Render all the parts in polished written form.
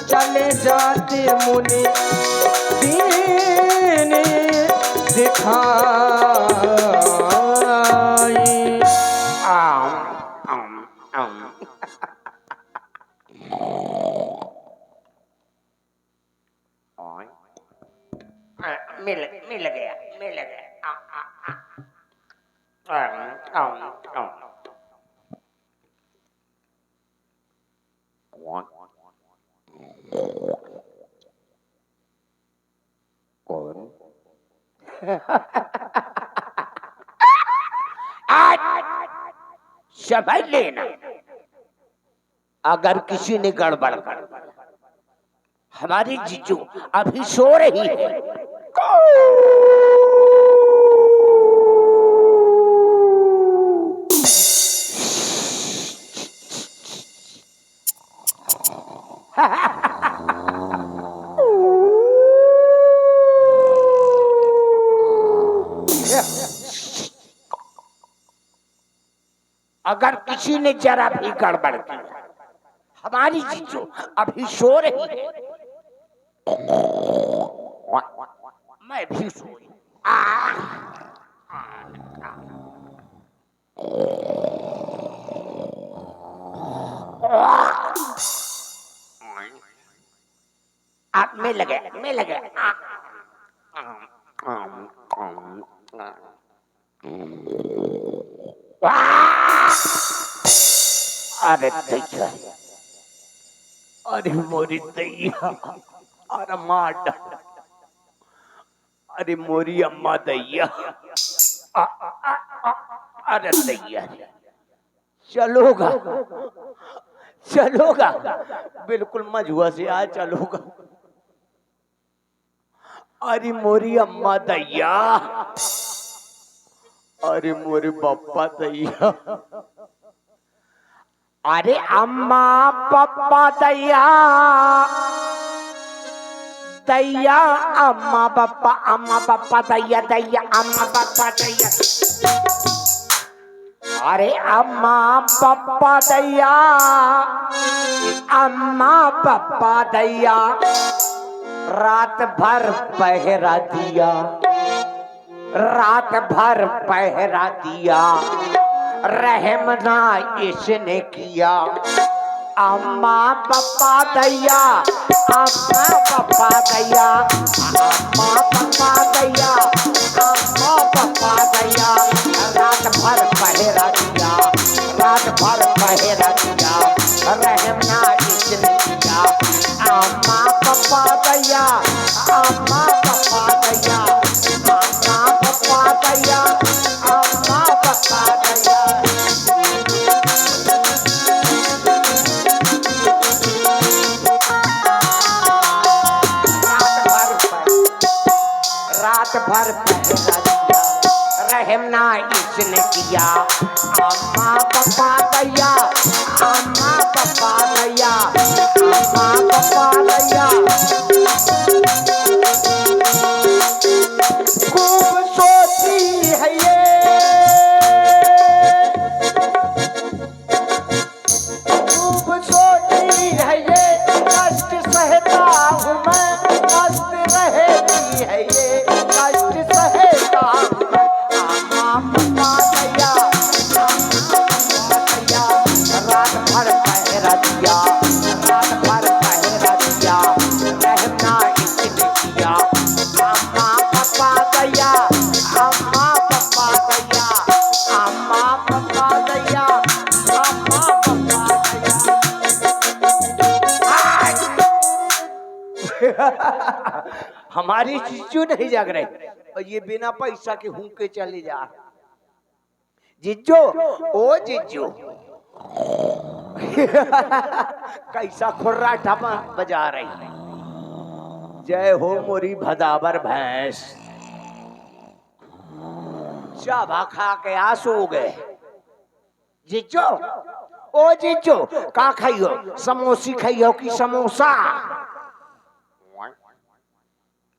चले जाते मुनि दीन दिखाई। मिल गया। कौन? समझ लेना, अगर किसी ने गड़बड़ कर, हमारी जीजू अभी सो रही है। अगर किसी ने जरा भी गड़बड़ की, हमारी जीजू अभी सो रही है। मैं भी सोई। आप में लगे। अरे दैया, अरे मोरी दैया, अरे मार, अरे मोरी अम्मा दैया, अरे दैया, चलोगा बिल्कुल मजुआ से आ चलोगा। अरे मोरी अम्मा दैया, अरे मोरे पप्पा दैया, अरे अम्मा पप्पा दैया, दैया अम्मा पप्पा दैया अम्मा पप्पा दैया। अरे अम्मा पप्पा दैया, अम्मा पप्पा दैया, रात भर पहरा दिया, रहम ना इसने किया। अम्मा पप्पा दैया, अम्मा पप्पा दैया, अम्मा पप्पा दैया, अम्मा पप्पा दैया, रात भर पहरा दिया, रहम ना इसने किया। अम्मा पप्पा दैया, अम्मा पप्पा दैया, अम्मा पप्पा दैया, अम्मा पप्पा दैया। रात भर पहरा दिया, रहम ना इसने किया। अम्मा पप्पा दैया, अम्मा पप्पा दैया, अम्मा पप्पा दैया। खूब सोती है ये, खूब सोती है ये, कष्ट सहता हूँ मैं, मस्त रहती है ये, कष्ट सहता हूँ मैं। अम्मा पप्पा दैया, रात भर पहरा दिया, रहना इसने किया। अम्मा पप्पा दैया, अम्मा पप्पा दैया, अम्मा पप्पा दैया, अम्मा पप्पा दैया। हमारी जीजू नहीं जाग रहे और ये बिना पैसा के हूं के चले जा। जीजू, ओ जीजू, कैसा खुर्राटा बजा रही है। जय हो मोरी भदावर भैंस, चाबा खा के आस हो गए। जीजू, ओ जीजू, का खाइयो, समोसी खाइयो कि समोसा?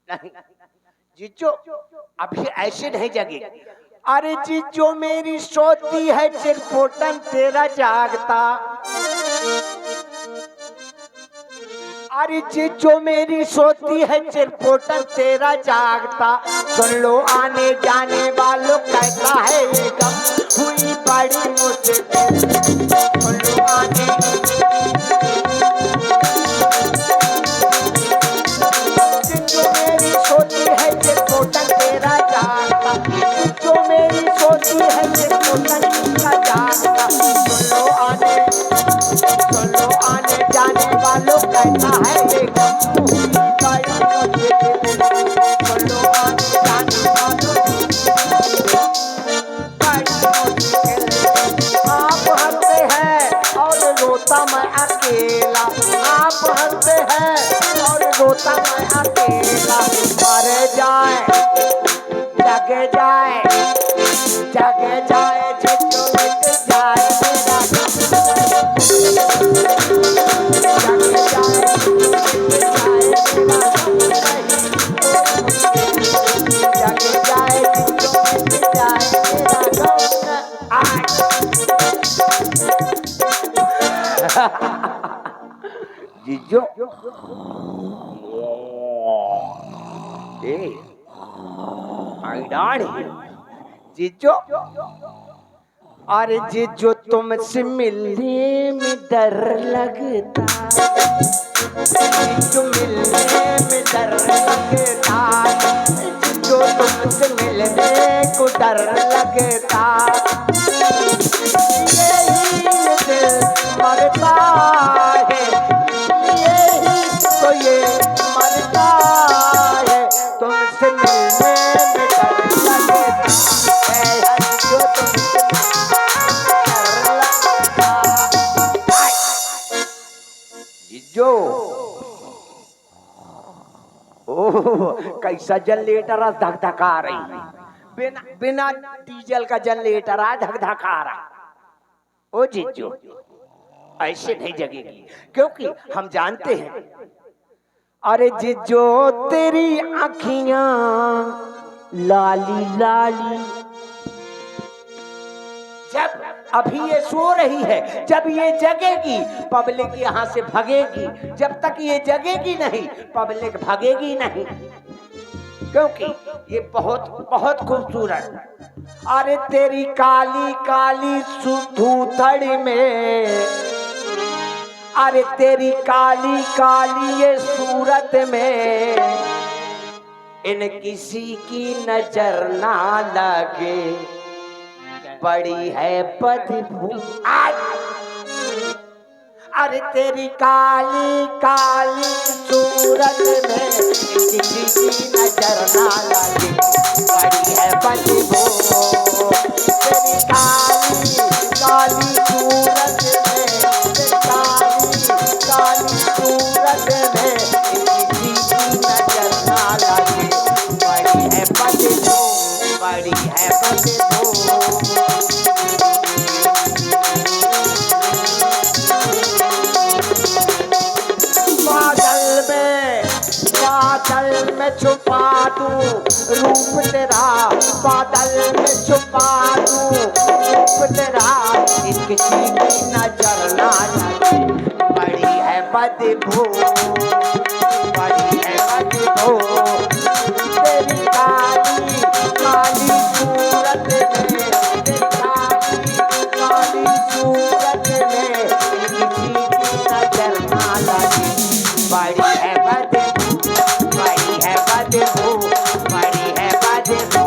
नहीं जीजू, अभी ऐसे नहीं जगेगी। अरे जीजू मेरी सोती है चिरपोटन तेरा जागता। अरे जो मेरी सोती है चिरपोटन तेरा जागता, सुन लो आने जाने वालों कहता है ये गम हुई बड़ी मुश्किल। सुन लो आने जो मेरी सोती है चिरपोटन तेरा जागता, जो मेरी सोती है चिरपोटन तेरा जागता, सुन लो आने जाने वालों कहता है ये गम हुई बड़ी मुश्किल। सुन लो आने जाने वालों बड़ी मुश्किल। आप हंसते हैं और रोता मैं अकेला, आप हंसते हैं और रोता मैं अकेला। मर जाए जग जाए जग जाए जिसको मिट जाए मेरा जीजो जीजो, अरे जीजो तुमसे मिलने में डर लगता, जीजो मिलने में डर लगता, जीजो तुमसे मिलने को डर लगता। यही दिल मरता है, यही तो ये मरता है, तुमसे मिलने में डर लगता है, जो तुमसे डर लगता। जीजो ओह कैसा जनरेटर धक धका रही, बिना बिना डीजल का जनरेटर धक धका रहा। ओ जीजो ऐसे नहीं जगेगी, क्योंकि हम जानते हैं। अरे जीजो तेरी आँखियां लाली लाली, जब अभी ये सो रही है, जब ये जगेगी पब्लिक यहाँ से भगेगी, जब तक ये जगेगी नहीं पब्लिक भगेगी नहीं, क्योंकि ये बहुत बहुत खूबसूरत। अरे तेरी काली काली सुधूथड़ी में, अरे तेरी काली काली ये सूरत में, इन किसी की नजर ना लगे, बड़ी है बदबू। अरे तेरी काली काली सूरत में किसी की नजर ना लगे, बड़ी है बदबू। तेरी काली काली सूरत में, तेरी काली काली सूरत में किसी की नजर ना लगे, बड़ी है बदबू, बड़ी है बदबू। बादल में छुपा दूं रूप तेरा, बादल में छुपा दूं रूप तेरा, किसी की नजर ना लगे, बड़ी है बदबू, बड़ी है बदबू। तेरी काली काली सूरत में, तेरी काली काली सूरत में किसी की नजर ना लगे, बड़ी है बदबू, बड़ी है बदबू, बड़ी है बदबू।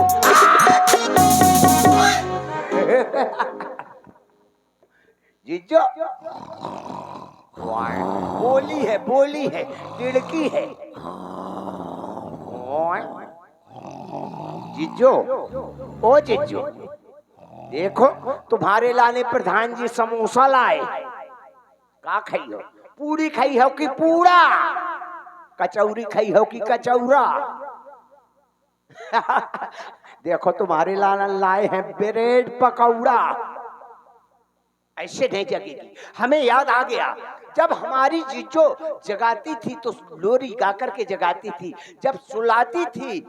जीजो बोली है तिड़की है। जीजो ओ जीजो देखो तुम्हारे लाने प्रधान जी समोसा लाए, का खाई हो? पूरी खाई हो कि पूरा? कचौरी खाई हो कि कचौरा? देखो तुम्हारे लाए हैं ब्रेड पकौड़ा। ऐसे नहीं जगेगी। हमें याद आ गया जब हमारी जीजो जगाती थी तो लोरी गा करके जगाती थी, जब सुलाती थी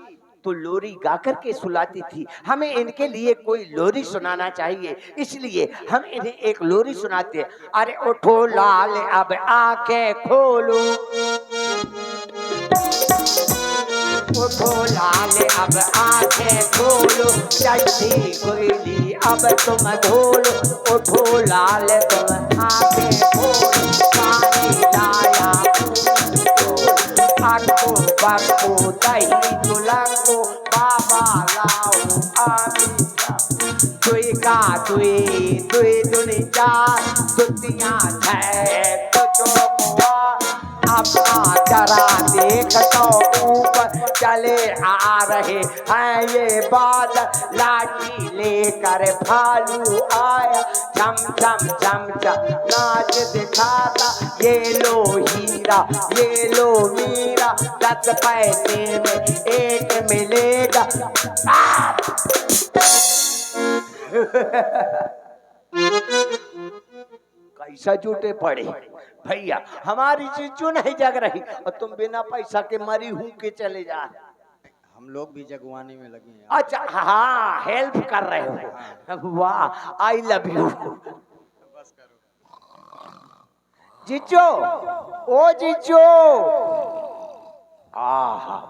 तो लोरी गा करके सुलाती थी। हमें इनके लिए कोई लोरी सुनाना चाहिए, इसलिए हम इन्हें एक लोरी सुनाते हैं। अरे उठो लाल अब आंखें खोलो, अब आंखें खोलो चढ़ती कोयली अब तुम घोलो उठो लाल तुम आंखें खोलो पानी लाया अक्को बक्को दही दुलक्को बाबा लाओ आमी दुई का दुई दुई दुनी चार दुतियां छह तो चौकुआ अपना जरा देख तो ऊपर चले आ रहे हैं ये बादल लाठी लेकर भालू आया झम झम झम झम नाच दिखाता ये लो हीरा ये लो मीरा 10 पैसे में एक मिलेगा कैसा झूठे पड़े भैया हमारी चीजों नहीं जग रही और तुम बिना पैसा के मरी हूं के चले जा हम लोग भी जगवानी में लगे हैं। अच्छा हाँ हेल्प कर रहे हो वाह आई लव यू बस करो जीजो ओ जीजो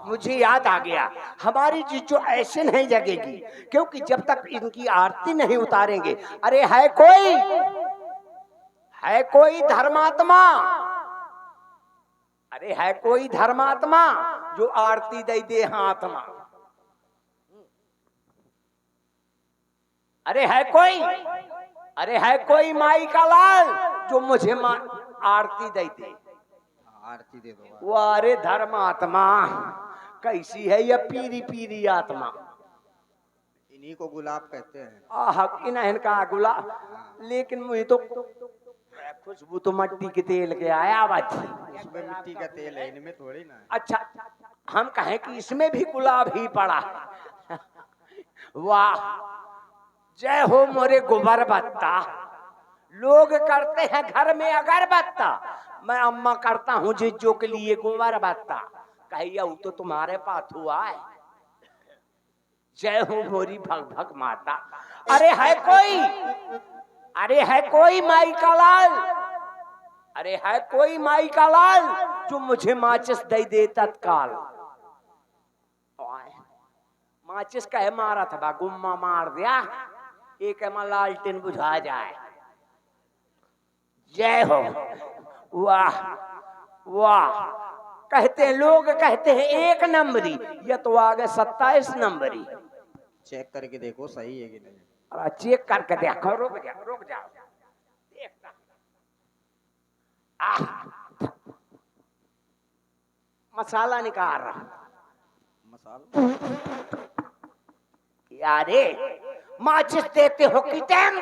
मुझे याद आ गया हमारी जीजो ऐसे नहीं जगेगी क्योंकि जब तक इनकी आरती नहीं उतारेंगे अरे है कोई धर्मात्मा अरे है कोई धर्मात्मा जो आरती दे दे हाथ में अरे है कोई माई का लाल जो मुझे आरती दे दे आरती दे दो वो अरे धर्मात्मा कैसी है यह पीरी पीरी आत्मा इन्हीं को गुलाब कहते हैं। इनका गुलाब लेकिन मुझे तो खुशबू तो मट्टी के तेल के आया बात इसमें मिट्टी का तेल है इनमें थोड़ी ना। अच्छा हम कहें कि इसमें भी गुलाब ही पड़ा वाह जय हो मोरे गोबर बत्ता लोग करते हैं घर में अगरबत्ता मैं अम्मा करता हूँ जीजो के लिए गोबर बत्ता कहिया वो तो तुम्हारे पास हुआ है जय हो मोरी भग भग माता अरे है कोई माई का लाल अरे है कोई माई का लाल जो मुझे माचिस दे दे तत्काल माचिस कहे मारा था गुम्मा मार दिया एक लालटेन बुझा जाए जय हो वाह वाह कहते हैं लोग कहते हैं 1 नंबरी ये तो आगे 27 नंबरी चेक करके देखो सही है कि नहीं। अरे चेक करके देखो रुक जाओ देखता मसाला निकाल रहा मसाला यारे माचिस देते हो कि टाइम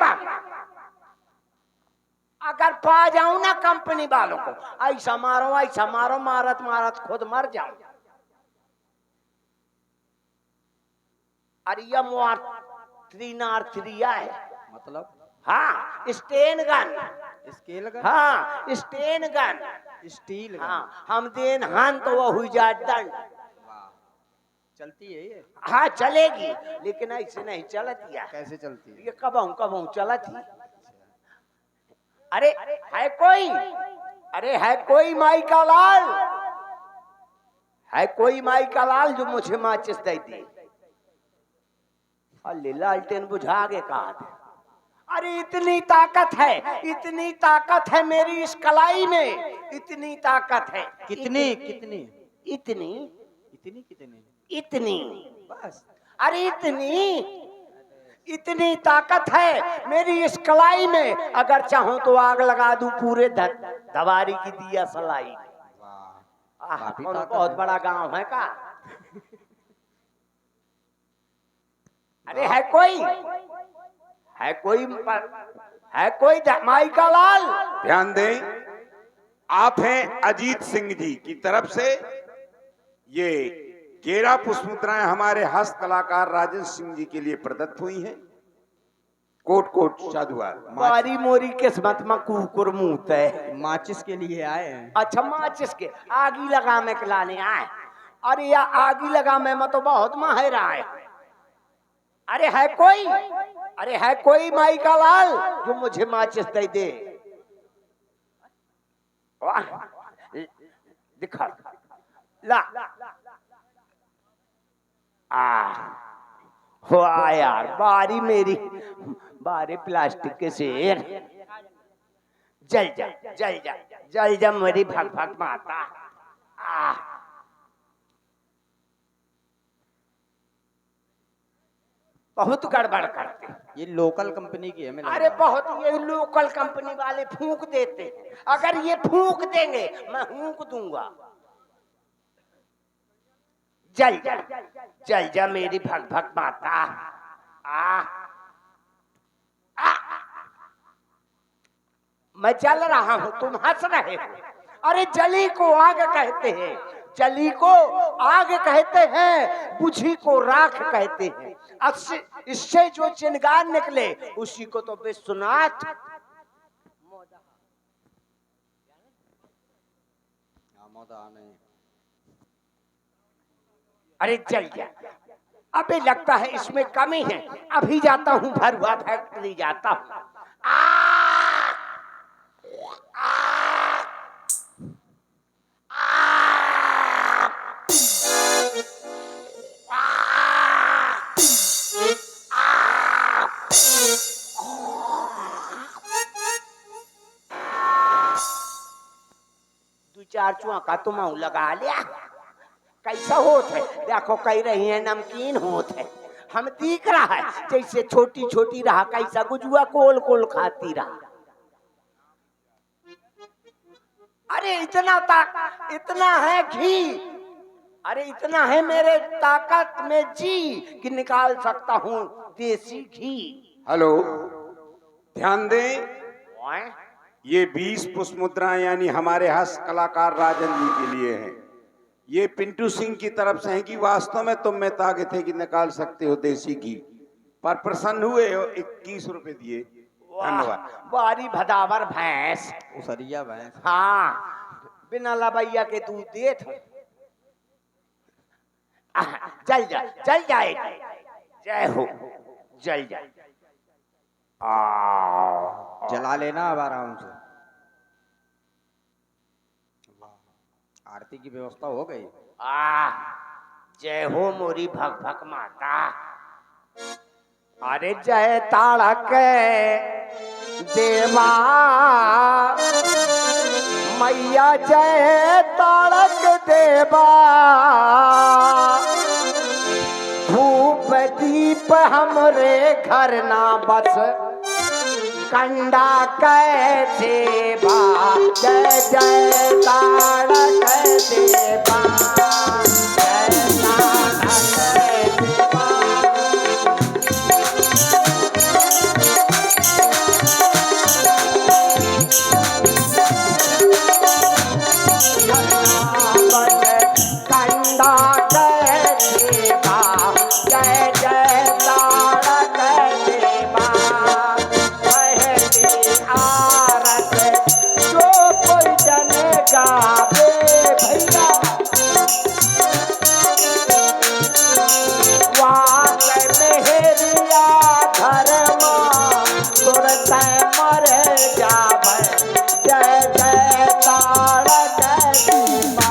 अगर पा जाऊं ना कंपनी वालों को ऐसा मारो मारत खुद मर जाऊं अरे ये मुआर 3R3 है मतलब हाँ स्टेन गन स्केल गन हाँ स्टेन गन स्टील गन हाँ हम देन हान तो वो हुई जा दंड चलती है ये हाँ चलेगी लेकिन ऐसे नहीं चलती है कैसे चलती है ये कब चलती अरे है कोई माई का लाल है कोई माई का लाल जो मुझे माचिस दे दी अल्ले लालटेन बुझा के कहा अरे इतनी ताकत है मेरी इस कलाई में इतनी ताकत है इतनी बस अरे इतनी ताकत है मेरी इस कलाई में अगर चाहूं तो आग लगा दूं पूरे दवारी की दिया सलाई बहुत बड़ा गांव है का अरे है कोई माई का लाल ध्यान दें आप हैं अजीत सिंह जी की तरफ से ये केरा पुष्पमुद्राएं हमारे हस्त कलाकार राजेंद्र सिंह जी के लिए प्रदत्त हुई हैं। कोट कोट साधुवाद। मारी मोरी किस्मत में कुकुर मुंह है माचिस के लिए आए हैं। अच्छा माचिस के आगी लगा में लाने आए अरे या आगी लगा में तो बहुत माहिर आए अरे है कोई माई का लाल जो मुझे माचिस दे दे दिखा ला वाह यार, बारी मेरी, बारी प्लास्टिक के शेर। जल जा जल जा जल जा मेरी भग भग माता। बहुत गड़बड़ करते। ये लोकल कंपनी की है मैं अरे बहुत, ये लोकल कंपनी वाले फूंक देते। अगर ये फूंक देंगे मैं फूंक दूंगा। जल जा जल जा मेरी भग भग माता। मैं जल रहा हूं, तुम हंस रहे हो। अरे जली को आग कहते हैं, जली को आग कहते हैं, बुझी को राख कहते हैं। इससे जो चिंगार निकले उसी को तो विश्वनाथ। अरे चल गया। अबे लगता है इसमें कमी है, अभी जाता हूं भरुआ फैक्ट्री जाता हूं। दो चार चुआका तुम लगा लिया। कैसा होत है देखो, कह रही है नमकीन होत है। हम दिख रहा है जैसे छोटी छोटी रहा, कैसा गुजुआ कोल कोल खाती रहा। अरे इतना है घी, अरे इतना है मेरे ताकत में जी कि निकाल सकता हूँ देसी घी। हेलो, ध्यान दें, ये 20 पुष्प मुद्राएं यानी हमारे हस्त कलाकार राजन जी के लिए हैं। ये पिंटू सिंह की तरफ से है कि वास्तव में तुम में ताकत है कि निकाल सकते हो देसी घी, पर प्रसन्न हुए हो, 21 रुपए दिए। धन्यवाद। बारी भदावर भैंस, उसरिया भैंस। हाँ, बिना लबैया के दूध दे थे। जल जा जल जाए, जय हो, जल जा। जला लेना अब आराम से। आरती की व्यवस्था हो गई। जय हो मोरी भग भग माता। अरे जय ताड़क देवा मैया, जय ताड़क देवा। धूप दीप हमरे घर ना बस, कंडा कैसे बा। जय जय तारक देवा, जय तारक देवा। कंडा कैसे बा, जय जय तारक देवा। आरत जो कोई जन गावे भैया, वांग मेहरिया धर्मा तुरत मर जावे। जय जय तारक देवा,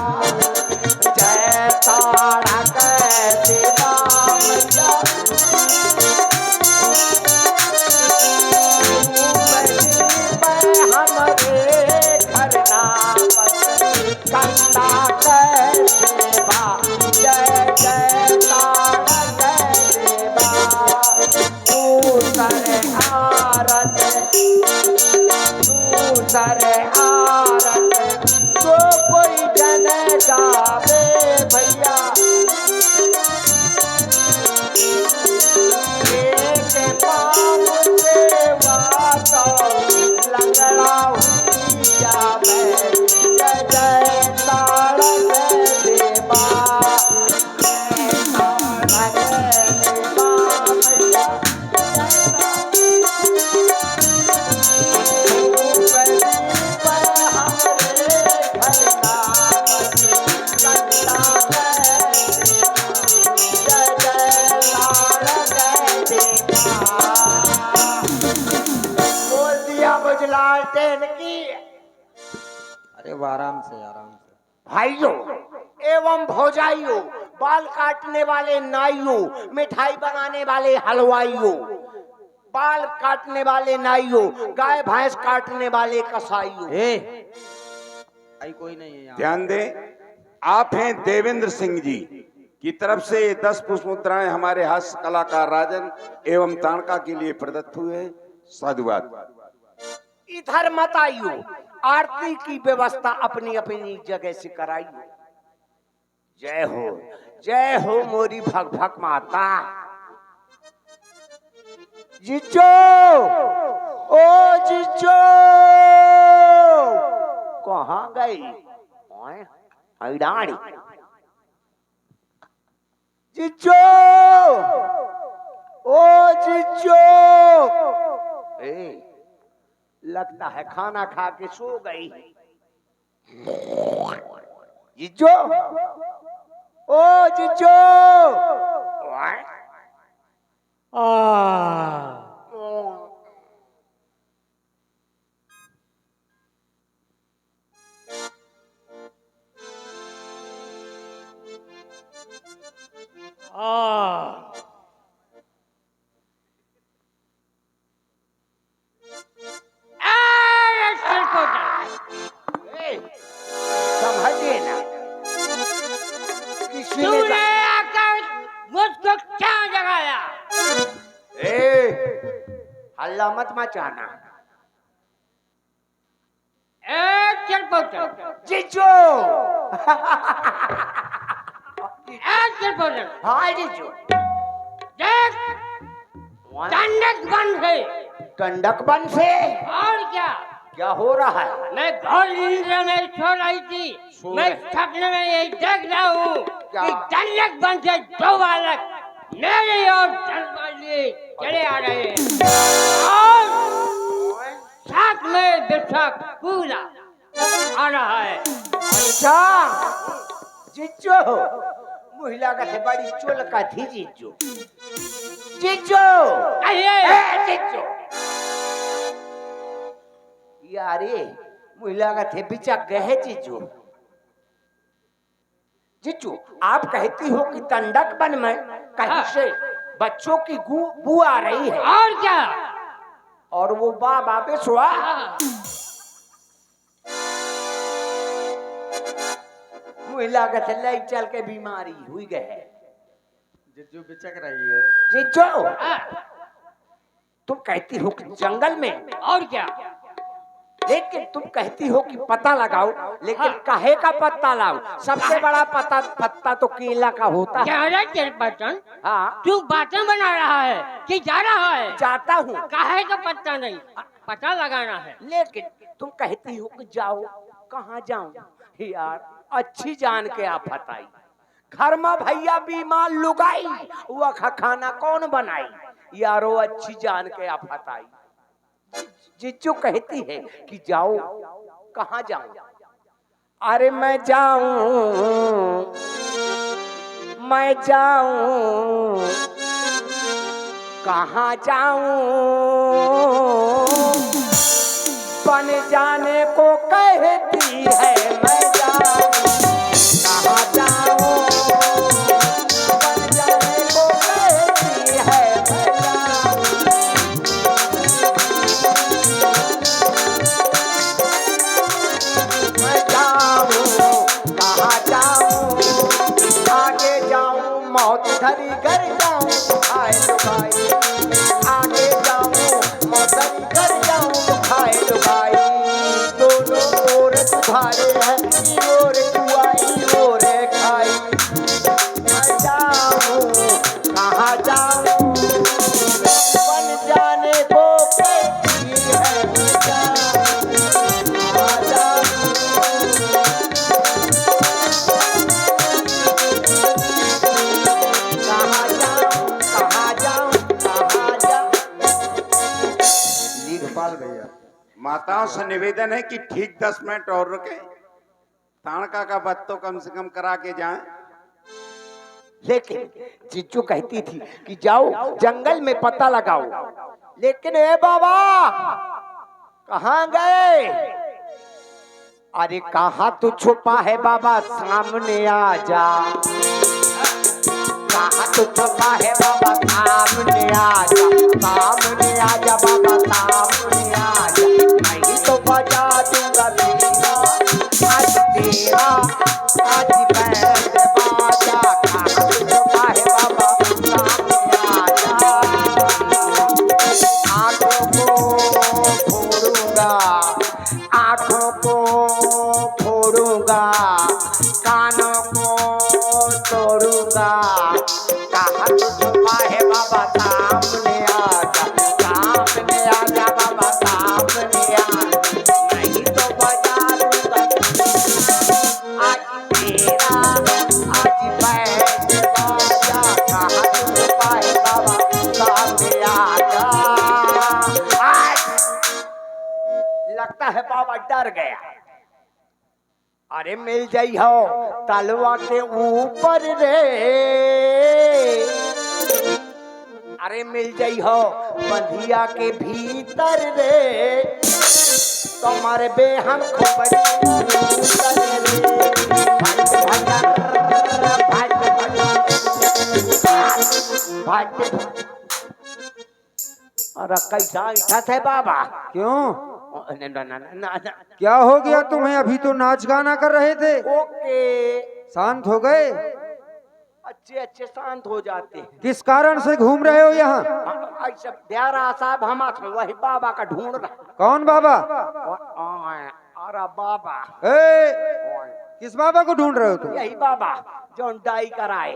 जय तारक देवा मैया। हमरे घर ना बस, कंडा कैसे बा। जय जय तारक देवा। दूसर आरत, दूसर आरत जो कोई जन गावे भैया। एक पाँव सेवा तो लंगड़ा हुई जावे। जय जय तारक देवा, जय तारक देवा मैया। लालटेन की। अरे वो आराम से आराम से। भाइयों एवं भौजाइयों, बाल काटने वाले नाइयों, मिठाई बनाने वाले हलवाइयों, बाल काटने वाले नाइयों, गाय भैंस काटने वाले कसाईयों। आई कोई नहीं है यहाँ। ध्यान दें, आप हैं देवेंद्र सिंह जी की तरफ से 10 पुष्प मुद्राएं हमारे हास्य कलाकार राजन एवं ताड़का के लिए प्रदत्त हुए हैं। साधुवाद। इधर मत आइयो, आरती की व्यवस्था अपनी अपनी जगह से कराइयो। जय हो मोरी भग भग माता। जिजो, ओ जिजो, कहाँ गई? अडाड़ी। जिजो, ओ जिजो। लगता है खाना खा के सो गई। जिजो, ओ जिजो। समझिए ना, किसी ने आकर मुझको क्या जगाया? हल्ला मत मचाना। जीजो, हाँ जीजो। देख, टंडक बंद है। टंडक बंद से और क्या? क्या हो रहा है? मैं घोर निंद्रा में सो रही थी। मैं सपने में यही देख रहा हूँ कि टंडक बंद से 2 बालक मेरी ओर चले आ रहे हैं और साथ में बेशक पूरा आ रहा है। अच्छा जीजो, महिला का थे बड़ी चोल का थी जीजो। जीजो, जीजो यारे, महिला का थे बिचा गए जीजो। जीजो, आप कहती हो कि टंडक बन में कहीं से बच्चों की बू आ रही है। और क्या? और वो बाबा बेसुआ महिला का थे ले चल के बीमारी हुई गए। जिज्जू बिचक रही है। जीजो, तुम कहती हो कि जंगल में, और क्या? लेकिन तुम कहती हो कि पता लगाओ, लेकिन काहे का पत्ता लाओ? सबसे बड़ा पत्ता तो केला का होता है। क्या रे तेरे बच्चन? हाँ, तू बातें बना रहा है कि जा रहा है? जाता हूँ। काहे का पता नहीं, पता लगाना है। लेकिन तुम कहती हो कि जाओ, कहाँ जाऊं? यार अच्छी जान के आफत आई। घर में भैया बीमार लुगाई, वो खाना कौन बनाई? यारो अच्छी जान के आफत आई। जीजू कहती है कि जाओ, कहाँ जाऊं? अरे मैं जाऊं, कहाँ जाऊं? बन जाने को कहती है, मैं जाऊं, कहाँ जाऊं? बन जाने को कहती है, मैं जाऊं। मैं जाऊं, कहाँ जाऊं? आगे जाऊं, मौत धरी घर जाऊं, खाए लुगाई। आगे जाऊं, मौत धरी घर जाऊं, खाए लुगाई। दोनों ओर तुम्हारे हैं, ओर कुआई ओर खाई। मैं जाऊं, कहाँ जाऊं? बन जाने को कहती है, मैं जाऊं, कहाँ जाऊं? कहाँ जाऊं, कहाँ जाऊं, कहाँ जाऊं? लेखपाल भैया। माताओं से निवेदन है कि ठीक 10 मिनट और रुके, ताड़का का बत तो कम से कम करा के जाएं। लेकिन जीजू कहती थी कि जाओ जंगल में पता लगाओ, लेकिन ए बाबा कहाँ गए? अरे कहाँ तू छुपा है बाबा, सामने आ जा। कहाँ तो छुपा है बाबा सामने आजा, सामने आजा बाबा सामने आजा, मैं तो बजा दूंगा बीना आज तेरा आज बैंड बाजा, कहाँ तो छुपा है बाबा सामने आजा। आंखों को फोड़ूंगा, आंखों को फोड़ूंगा, कानों को तोड़ूंगा, कहाँ तो छुपा है बाबा सामने आजा, सामने आजा बाबा सामने आजा, नहीं तो बजा दूंगा आज तेरा आज बैंड बाजा, कहाँ तो छुपा है बाबा सामने आजा। आज लगता है बाबा डर गया। अरे मिल जाई हो तलवा के ऊपर रे, अरे मिल जाई हो बंधिया के भीतर रे, तुम्हारे बे हम खोपड़ी अरे कैसा इठा थे बाबा? क्यों, ना ना ना ना ना। क्या हो गया तुम्हें? अभी तो नाच गाना कर रहे थे। ओके शांत हो गए? अच्छे अच्छे शांत हो जाते हैं। किस कारण से घूम रहे हो यहाँ? ऐसा प्यारा साहब हम वही बाबा का ढूंढ रहा। कौन बाबा? अरे बाबा किस बाबा को ढूंढ रहे हो तुम? यही बाबा जो डाई कराए।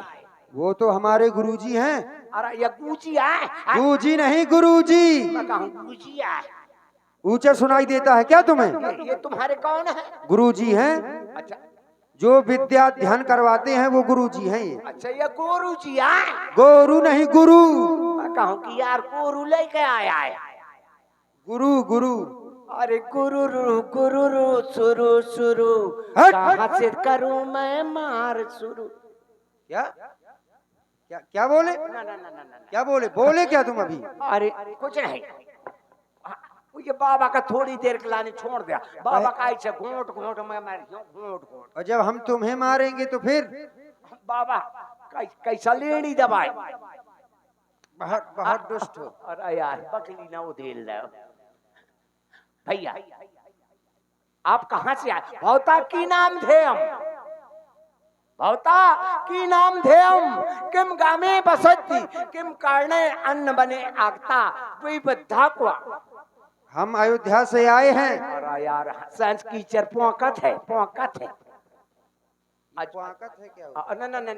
वो तो हमारे गुरुजी हैं। अरे ये गुजी है। गुरुजी नहीं, गुरुजी। मैं कहूँ गुजी है। ऊंचा सुनाई देता है क्या तुम्हें? ये तुम्हारे कौन है? गुरुजी हैं। अच्छा जो विद्या ध्यान करवाते हैं वो गुरुजी हैं ये। अच्छा ये गोरू जी है। गोरू नहीं, गुरु। मैं कहूँ कि यार गोरू लेके आया है। गुरु गुरु। अरे गुरु शुरू शुरू हट, कहाँ से करूं मैं मार शुरू? क्या क्या क्या बोले? ना ना ना ना ना। क्या बोले? बोले क्या तुम अभी? अरे कुछ नहीं, ये बाबा का थोड़ी देर के लाने छोड़ दिया। बाबा का ऐसे घोट घोट में मार घोट घोट। और जब हम तुम्हें मारेंगे तो फिर? बाबा कैसा लेनी दबाए। बहुत बहुत दुष्ट हो। अरे यार बकली ना उधेल दो भैया। आप कहाँ से आए? भवता की नाम थे हम, भवता की नाम थे हम। किम गामे बसती किम कारणे अन्न बने आगता कोई बद्धा को। हम अयोध्या से आए हैं। अरे यार संस की चर पोकत है, पोकत है। स्वागत है क्या? न न न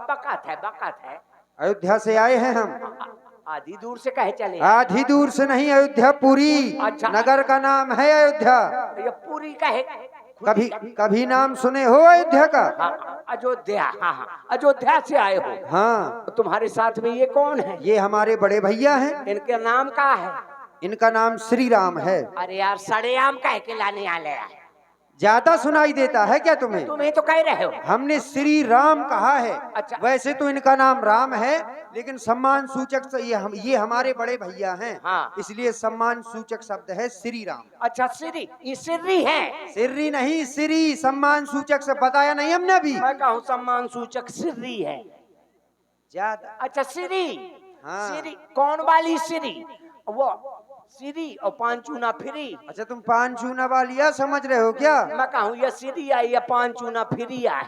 बकत है, बकत है। अयोध्या से आए हैं हम। आधी दूर से कहे चले? आधी दूर से नहीं, अयोध्या पुरी। अच्छा। नगर का नाम है अयोध्या। ये पूरी कहे? कभी कभी नाम सुने हो अयोध्या का? हाँ, अयोध्या। हाँ हाँ अयोध्या से आए हो। हाँ। तो तुम्हारे साथ में ये कौन है? ये हमारे बड़े भैया हैं। इनके नाम का है? इनका नाम श्री राम है। अरे यार सड़ेआम कह के लाने आले हैं। ज्यादा सुनाई देता है क्या तुम्हें? तुम्हें तो कह रहे हो। हमने श्री राम कहा है। अच्छा। वैसे तो इनका नाम राम है, लेकिन सम्मान सूचक से ये हमारे बड़े भैया हैं। हाँ। इसलिए सम्मान सूचक शब्द है श्री राम। अच्छा श्री, ये श्री है? श्री नहीं, श्री सम्मान सूचक से बताया नहीं हमने अभी। मैं कहूँ सम्मान सूचक श्री है ज्यादा। अच्छा श्री। हाँ। श्री कौन वाली श्री? वो श्री और पांचूना फ्री। अच्छा तुम पान चूना वालिया समझ रहे हो क्या? मैं कहूँ ये श्री आई या पांचूना फ्री आई?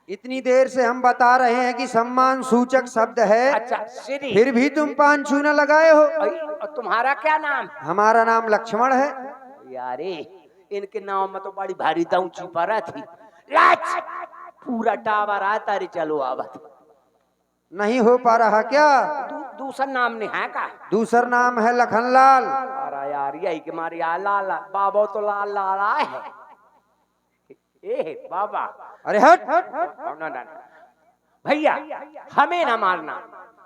इतनी देर से हम बता रहे हैं कि सम्मान सूचक शब्द है। अच्छा श्री। फिर भी तुम पान चूना लगाए हो। और तुम्हारा क्या नाम? हमारा नाम लक्ष्मण है। यारे इनके नाम में तो बड़ी भारी दाऊची परा थी। लाच पूरा टावर आता रे चलो आवत। नहीं हो पा रहा क्या? दूसरा नाम नहीं है का? दूसरा नाम है लखनलाल। अरे यार यही के मारे लाल बाबा तो लाल लाला है। ए बाबा। अरे हट। ना ना भैया हमें ना मारना,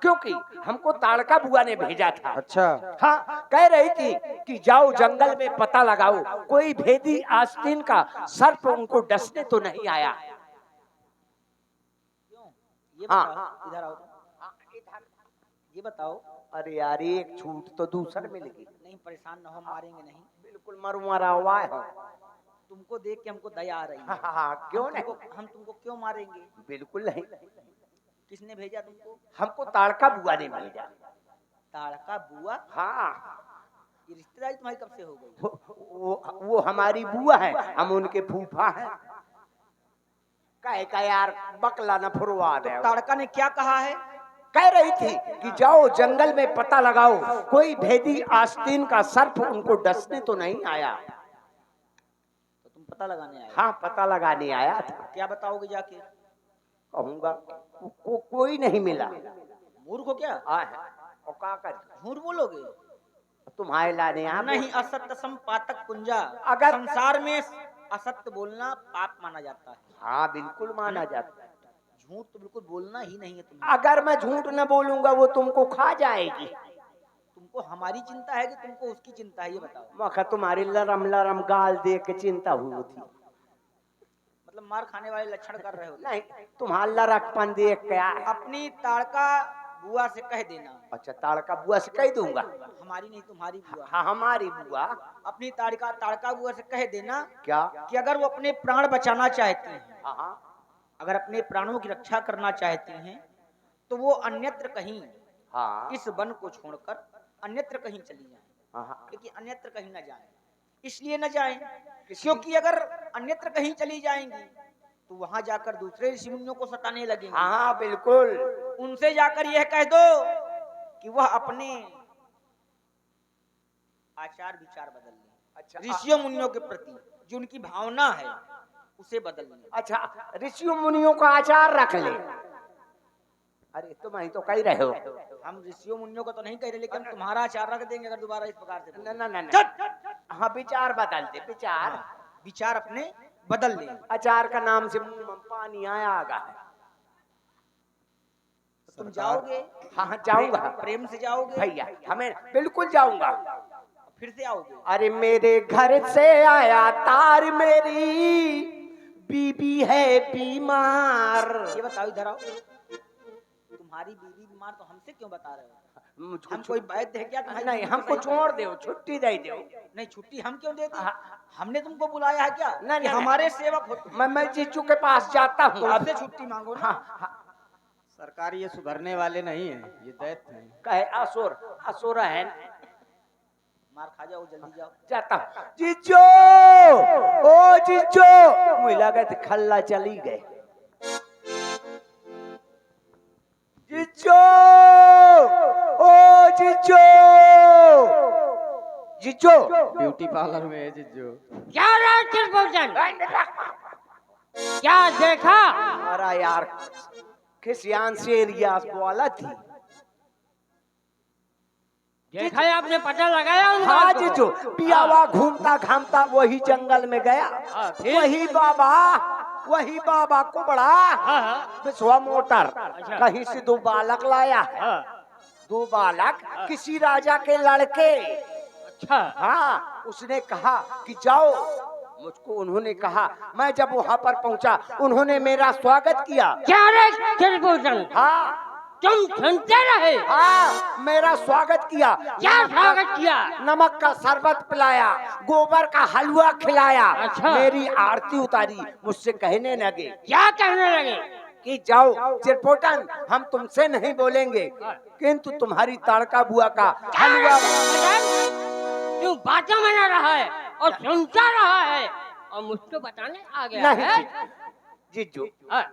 क्योंकि हमको ताड़का बुआ ने भेजा था। अच्छा। हाँ कह रही थी कि जाओ जंगल में पता लगाओ कोई भेदी आस्तीन का सर्प उनको डसने तो नहीं आया। हाँ इधर आओ। ये बताओ। अरे यार एक छूट तो दूसर मिलेगी। नहीं परेशान न हो, मारेंगे नहीं। बिल्कुल मरुमरा हुआ है। तुमको देख के हमको दया आ रही है। हाँ, क्यों नहीं? हम तुमको क्यों मारेंगे? बिल्कुल नहीं। किसने भेजा तुमको? हमको ताड़का बुआ ने भेजा। ताड़का बुआ? हाँ, ये रिश्तेदारी तुम्हारी कब से हो गई? वो हमारी बुआ है, हम उनके फूफा हैं। कहे का यार बकला न फुरवा दे। ताड़का ने क्या कहा है? कह रही थी कि जाओ जंगल में पता लगाओ, कोई भेदी आस्तीन का सर्प उनको डसने तो नहीं आया। तो तुम पता लगाने आए? हाँ, पता लगाने आया था। क्या बताओगे जाके? कहूंगा कोई नहीं मिला। मूर्ख हो क्या? और क्या कर, झूठ बोलोगे? तुम्हारे लाने आ नहीं, असत्य संपातक पुंजा। अगर संसार में असत्य बोलना पाप माना जाता है। हाँ, बिल्कुल माना जाता है। झूठ तो बिल्कुल बोलना ही नहीं है तुम्हें। अगर मैं झूठ न बोलूंगा वो तुमको खा जाएगी। तुमको हमारी चिंता है कि तुमको उसकी चिंता है, ये बताओ। मखा तुम्हारी लरम लरम गाल देख के चिंता हुई थी। मतलब मार खाने वाले लक्षण कर रहे हो? नहीं, तुम्हारा लरकपन देख के आए। अपनी ताड़का बुआ से कह देना। अच्छा, ताड़का बुआ से कह दूंगा। हमारी नहीं, तुम्हारी बुआ। हाँ, हमारी बुआ। अपनी ताड़का बुआ से कह देना क्या? कि अगर वो अपने प्राण बचाना चाहती हैं, हाँ, अगर अपने प्राणों की रक्षा करना चाहती हैं, तो वो अन्यत्र कहीं हाँ, इस वन को छोड़कर अन्यत्र कहीं चली जाएं। हाँ, क्योंकि अन्यत्र कहीं न जाएं। इसलिए न जाएं क्योंकि अगर अन्यत्र कहीं चली जाएंगी तो वहां जाकर दूसरे ऋषि मुनियों को सताने लगेंगे। हाँ, बिल्कुल। उनसे जाकर यह कह दो कि वह अपने आचार विचार बदल लें। अच्छा, ऋषियों मुनियों के प्रति जो उनकी भावना है उसे बदल लें। अच्छा, ऋषियों मुनियों का आचार रख ले। अरे तुम ही तो कह रहे हो। हम ऋषियों मुनियों को तो नहीं कह रहे, लेकिन हम तुम्हारा आचार रख देंगे अगर दोबारा इस प्रकार से बोले। ना, हाँ, विचार बदल दे। विचार, विचार अपने बदल लें। अचार का नाम से मुंह में पानी आया है। तुम जाओगे? हाँ, जाऊंगा। प्रेम से जाओगे भैया? हमें बिल्कुल जाऊंगा। फिर से आओगे? अरे मेरे घर से आया तार, मेरी बीबी है बीमार। ये बताओ, इधर आओ। तुम्हारी बीबी बीमार तो हमसे क्यों बता रहे हो? हम कोई वैद्य है क्या? नहीं, हमको छोड़ दो, छुट्टी दे दो। नहीं, छुट्टी हम क्यों देते? हमने तुमको बुलाया है क्या? नहीं, हमारे सेवक हो तुम। मैं जीजू के पास जाता हूँ। तो उससे छुट्टी मांगो ना। हाँ, सरकार ये सुधरने वाले नहीं है, ये दैत्य हैं। कहे असुर है। मार खा जाओ, जल्दी जाओ। जाता हूँ। जीजू, ओ जीजू, मुझे लगा था खल्ला चली गए। जीजू, ओ जीजू, जीजू। ब्यूटी पार्लर में है जिज्जू। क्या रहा त्रिभुवन? क्या देखा? हमारा यार किस यान से एरिया वाला थी। देखा है आपने? पता लगाया उन हाँ बात को? जीजू, पियावा घूमता घामता वही जंगल में गया। फिर? वही बाबा को बड़ा हाँ। बिस्वा मोटर अच्छा। कहीं से 2 बालक लाया है। हाँ। 2 बालक किसी राजा के लड़के। अच्छा। हाँ, उसने कहा कि जाओ। मुझको उन्होंने कहा, मैं जब वहाँ पर पहुँचा उन्होंने मेरा स्वागत किया। क्या रे त्रिभुवन? हाँ, तुम सुनते रहे? हाँ, मेरा स्वागत किया। क्या स्वागत किया? नमक का शरबत पिलाया, गोबर का हलवा खिलाया। अच्छा। मेरी आरती उतारी। मुझसे कहने लगे क्या कहने लगे? कि जाओ चिरपोटन, हम तुमसे नहीं बोलेंगे, किंतु तुम्हारी ताड़का बुआ का हलवा। तू बातें बना रहा है और सुनता रहा है और मुझको बताने आ गया नहीं है? जीजू, हाँ।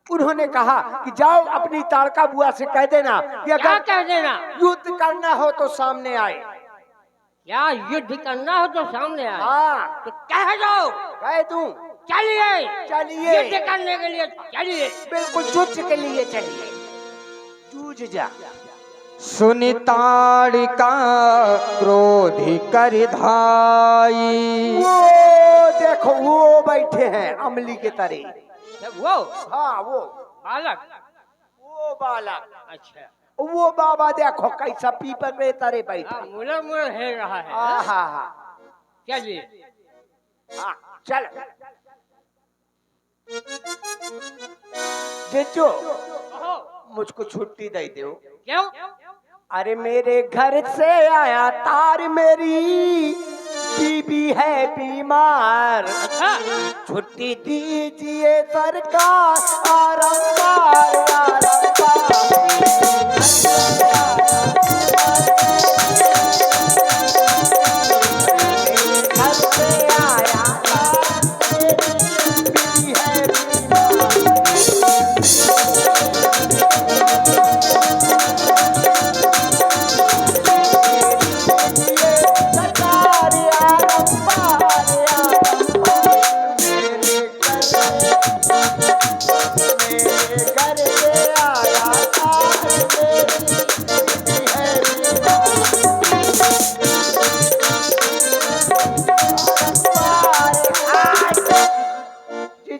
उन्होंने कहा कि जाओ अपनी ताड़का बुआ से कह देना कि क्या अगर कह देना? युद्ध करना हो तो सामने आए। क्या युद्ध करना हो तो सामने आए? हाँ, तो कह दो। कह दूं? चलिए युद्ध करने के लिए चलिए। बिल्कुल युद्ध के लिए चलिए। जूझ जा। सुनि ताड़िका क्रोधि कर धाई। वो देखो, वो बैठे हैं अमली के तरह। वो हाँ, वो बालक। वो बालक। अच्छा। वो बाबा देखो कैसा पीपल के तरह बैठा। मुड़ मुड़ है रहा है। हाँ, चलिए। हाँ, चल जीजू, मुझको छुट्टी दे दो। क्यों? अरे मेरे घर से आया तार, मेरी बीबी है बीमार। अच्छा। छुट्टी दीजिए सरकार, आराम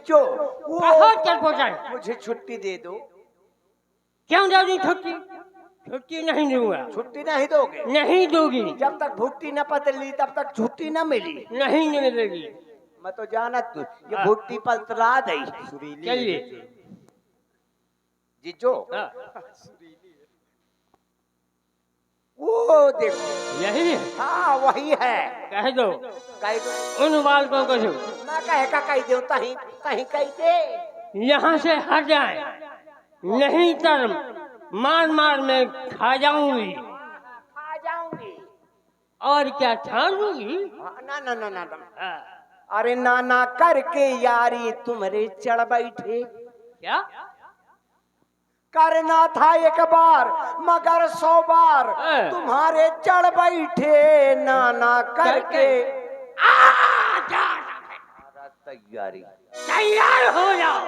जीजो वो बहुत चरपोचर। मुझे छुट्टी दे दो। क्यों दोगी छुट्टी? छुट्टी नहीं दूंगा। छुट्टी नहीं दोगे? नहीं दूंगी। जब तक भुट्टी न पतली तब तक छुट्टी न मिली। नहीं मिलेगी। मैं तो जानत ये भुट्टी पतला दई। सुरीली चलिए। है जीजो। जीजो हाँ, वो देखो। यही है। हाँ वही है। कह दो कह दो। उन बालकों को जो मैं कह दो कहीं कहीं कह दे। यहाँ से हट जाए, नहीं तो मार मार में खा जाऊंगी। आ जाऊंगी। और क्या छान लूंगी? ना ना ना ना ना। हाँ। अरे नाना करके यारी तुम्हारे चढ़ बैठे। क्या? करना था एक बार मगर 100 बार तुम्हारे चढ़ बैठे नाना करके। तैयारी तैयार हो जाओ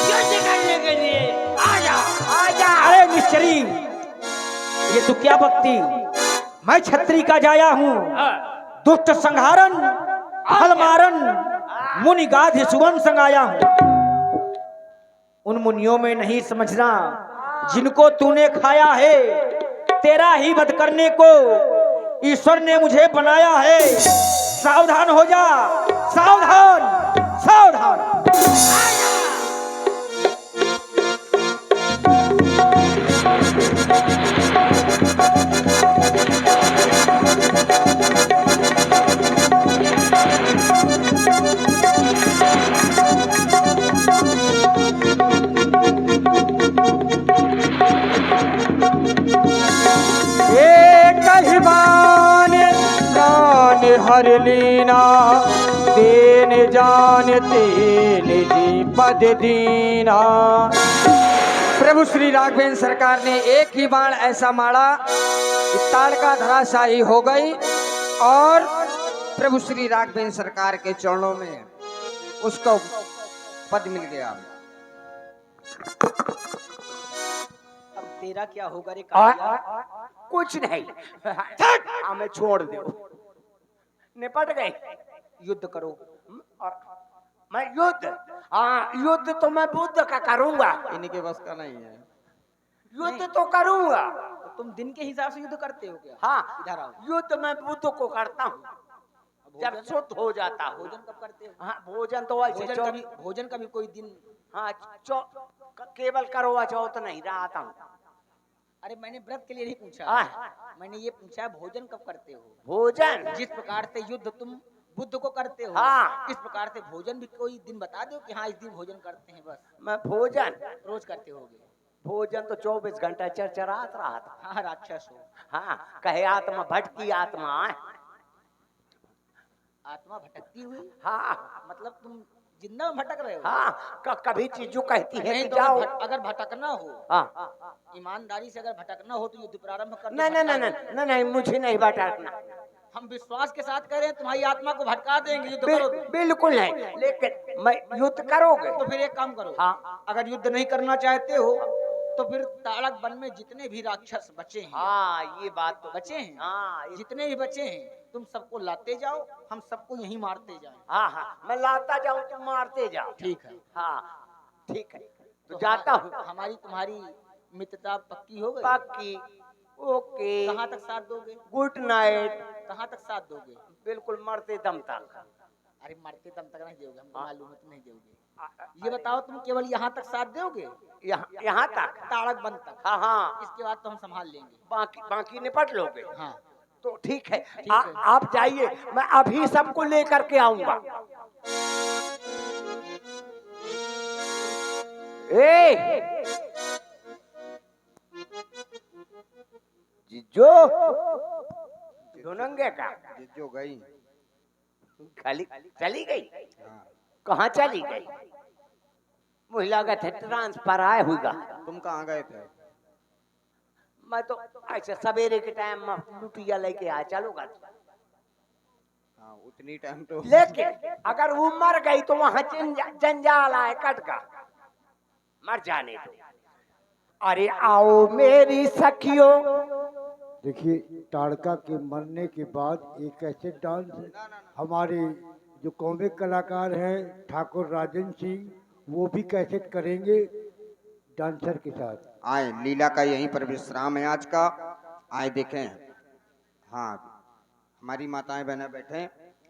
युद्ध करने के लिए। आ जाओ। आजा। अरे निश्चरी, ये तो क्या बकती? मैं छत्री का जाया हूँ, हाँ। दुष्ट संहारन फल मारन मुनि गाध सुवन संग आया हूँ। उन मुनियों में नहीं समझना जिनको तूने खाया है। तेरा ही वध करने को ईश्वर ने मुझे बनाया है। सावधान हो जा, सावधान सावधान। हर लीना देन जानते निजी पद दीना। प्रभु श्री राघवेंद्र सरकार ने एक ही बाण ऐसा मारा कि ताड़का धराशायी हो गई और प्रभु श्री राघवेंद्र सरकार के चरणों में उसको पद मिल गया। अब तेरा क्या होगा रे आ, कालिया? कुछ नहीं। हमें छोड़ दो। निपट गए। युद्ध करो। और मैं युद्ध, हाँ युद्ध तो मैं बुद्ध का करूंगा। इनके बस का नहीं है। युद्ध तो करूंगा। तो तुम दिन के हिसाब से युद्ध करते हो क्या? हाँ इधर आओ। युद्ध मैं बुद्ध को करता हूँ जब भोजन शुद्ध हो जाता हूँ। भोजन कब करते हो? हाँ भोजन तो ऐसे भोजन कभी कोई दिन? हाँ केवल करवा चौथ नहीं रहता हूँ। अरे मैंने व्रत के लिए नहीं पूछा, हाँ। मैंने ये पूछा भोजन कब करते हो? भोजन जिस प्रकार से युद्ध तुम बुद्ध को करते हो, हाँ। इस प्रकार से भोजन भी कोई दिन बता दो कि हाँ इस दिन भोजन करते हैं। बस मैं भोजन रोज करते होगे। भोजन तो 24 घंटा चरचरात रहा था। हाँ राक्षस हो। हाँ कहे आत्मा भटकी आत्मा है। आत्मा भटकती हुई? हाँ मतलब तुम जिंदा में भटक रहे हो? हाँ कभी चीजू कहती है नहीं कि तो जाओ। अगर भटकना हो, हाँ ईमानदारी से अगर भटकना हो तो युद्ध प्रारंभ कर दो। नहीं नहीं नहीं नहीं नहीं मुझे नहीं भटकना। हम विश्वास के साथ कह रहे हैं तुम्हारी आत्मा को भटका देंगे। युद्ध करो तो। बिल्कुल नहीं, लेकिन मैं युद्ध करोगे तो फिर एक काम करो, हाँ। अगर युद्ध नहीं करना चाहते हो तो फिर ताड़क वन में जितने भी राक्षस बचे हैं, हाँ ये बात तो बचे हैं, हाँ जितने भी बचे हैं तुम सबको लाते जाओ, हम सबको यहीं मारते जाएं। हाँ हाँ मैं लाता जाऊँ तुम मारते जाओ। ठीक है। हाँ ठीक है तो जाता हूँ। हमारी तुम्हारी मित्रता पक्की हो गई? बाकी ओके। कहाँ तक साथ दोगे? Good night. कहाँ तक साथ दोगे? बिल्कुल मरते दम तक। अरे मरते दम तक नहीं दोगे, हमको मालूम है तुम नहीं दोगे। ये बताओ तुम केवल यहाँ तक साथ दोगे? यहाँ तक ताड़क वन तक? हाँ हाँ इसके बाद तो हम संभाल लेंगे। बाकी निपट लोगे। हाँ तो ठीक है, ठीक है। आप जाइए, मैं अभी सबको लेकर के आऊंगा। जीजो धुनंगे का जो गई खाली चली गई। हाँ। कहाँ चली गई? मुझे लगा था ट्रांसफर आया होगा। तुम कहाँ गए थे? मैं तो ऐसे सवेरे के टाइम में लुटिया लेके आ चलूंगा। हाँ उतनी टाइम तो। लेकिन अगर वो मर गई तो वहां जंजाल आए कट का। मर जाने दो। अरे आओ मेरी सखियों। देखिए ताड़का के मरने के बाद एक ऐसे डांस हमारे जो कॉमिक कलाकार हैं ठाकुर राजन सिंह, वो भी कैसेट करेंगे डांसर के साथ। आए, लीला का यहीं पर विश्राम है आज का। आए देखें, हाँ हमारी माताएं बहनें बैठे